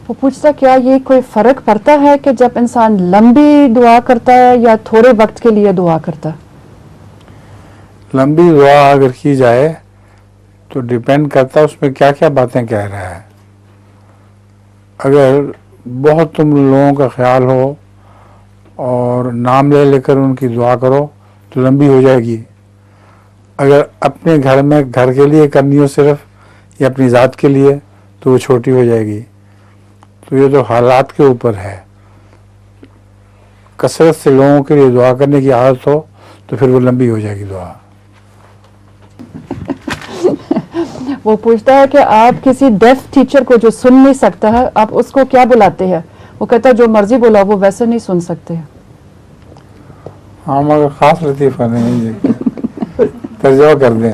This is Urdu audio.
وہ پوچھتا کیا یہ کوئی فرق پڑتا ہے کہ جب انسان لمبی دعا کرتا ہے یا تھوڑے وقت کے لیے دعا کرتا ہے؟ لمبی دعا اگر کی جائے تو ڈیپینڈ کرتا ہے اس میں کیا کیا باتیں کہہ رہا ہے. اگر بہت تم لوگوں کا خیال ہو اور نام لے لے کر ان کی دعا کرو تو لمبی ہو جائے گی. اگر اپنے گھر میں گھر کے لیے کرنی ہو صرف یا اپنی ذات کے لیے تو وہ چھوٹی ہو جائے گی. تو یہ تو حالات کے اوپر ہے. کثرت سے لوگوں کے لیے دعا کرنے کی عادت ہو تو پھر وہ لمبی ہو جائے گی دعا. وہ پوچھتا ہے کہ آپ کسی ڈیف ٹیچر کو جو سن نہیں سکتا ہے آپ اس کو کیا بلاتے ہیں؟ وہ کہتا ہے جو مرضی بولا وہ ویسے نہیں سن سکتے. ہاں مگر خاص لطیفہ نہیں ہے کہ ترجمہ کر دیں.